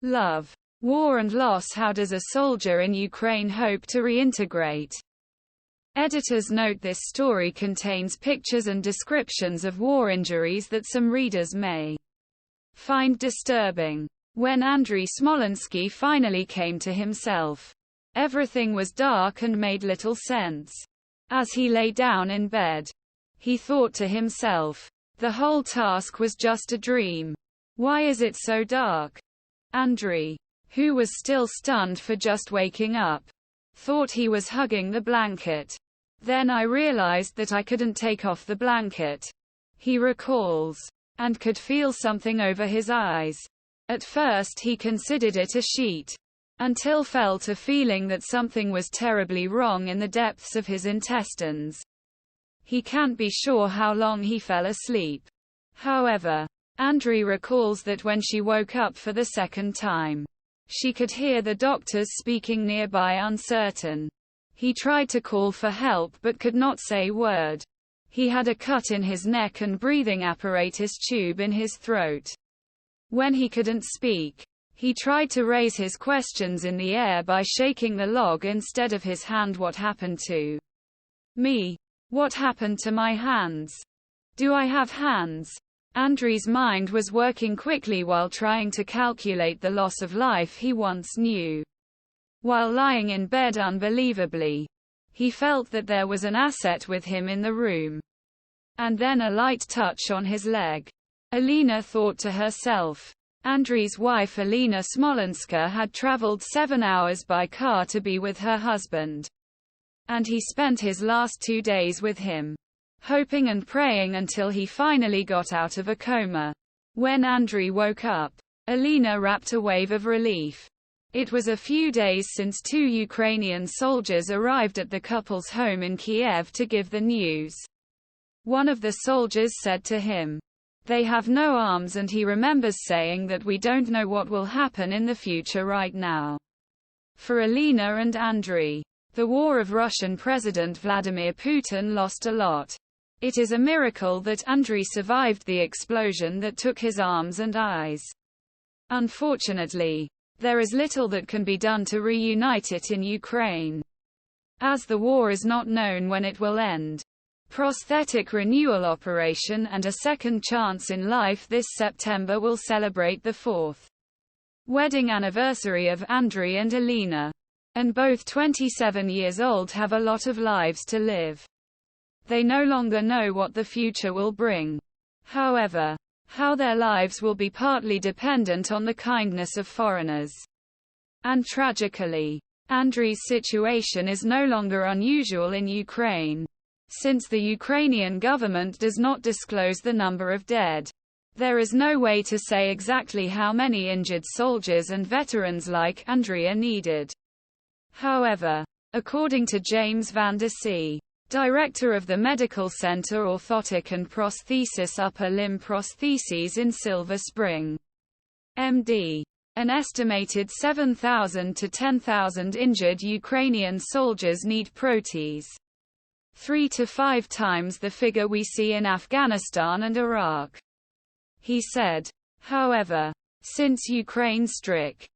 Love, War and Loss. How does a soldier in Ukraine hope to reintegrate? Editors note this story contains pictures and descriptions of war injuries that some readers may find disturbing. When Andriy Smolensky finally came to himself, everything was dark and made little sense. As he lay down in bed, he thought to himself, the whole task was just a dream. Why is it so dark? Andriy, who was still stunned for just waking up, thought he was hugging the blanket. Then I realized that I couldn't take off the blanket, he recalls, and could feel something over his eyes. At first he considered it a sheet, until felt a feeling that something was terribly wrong in the depths of his intestines. He can't be sure how long he fell asleep. However, Andriy recalls that when she woke up for the second time, she could hear the doctors speaking nearby, uncertain. He tried to call for help but could not say a word. He had a cut in his neck and breathing apparatus tube in his throat. When he couldn't speak, he tried to raise his questions in the air by shaking the log instead of his hand. What happened to me? What happened to my hands? Do I have hands? Andriy's mind was working quickly while trying to calculate the loss of life he once knew. While lying in bed, unbelievably, he felt that there was an asset with him in the room. And then a light touch on his leg. Alina thought to herself. Andriy's wife Alina Smolenska had traveled 7 hours by car to be with her husband. And he spent his last 2 days with him, hoping and praying until he finally got out of a coma. When Andriy woke up, Alina rapped a wave of relief. It was a few days since 2 Ukrainian soldiers arrived at the couple's home in Kiev to give the news. One of the soldiers said to him, "They have no arms," and he remembers saying that we don't know what will happen in the future right now. For Alina and Andriy, the war of Russian President Vladimir Putin lost a lot. It is a miracle that Andriy survived the explosion that took his arms and eyes. Unfortunately, there is little that can be done to reunite it in Ukraine, as the war is not known when it will end. Prosthetic renewal operation and a second chance in life. This September will celebrate the 4th wedding anniversary of Andriy and Alina. And both 27 years old have a lot of lives to live. They no longer know what the future will bring. However, how their lives will be partly dependent on the kindness of foreigners. And tragically, Andriy's situation is no longer unusual in Ukraine. Since the Ukrainian government does not disclose the number of dead, there is no way to say exactly how many injured soldiers and veterans like Andriy are needed. However, according to James van der Sea, director of the Medical Center Orthotic and Prosthesis Upper Limb Prostheses in Silver Spring, MD, an estimated 7,000 to 10,000 injured Ukrainian soldiers need proteses. 3 to 5 times the figure we see in Afghanistan and Iraq. He said. However, since Ukraine's strict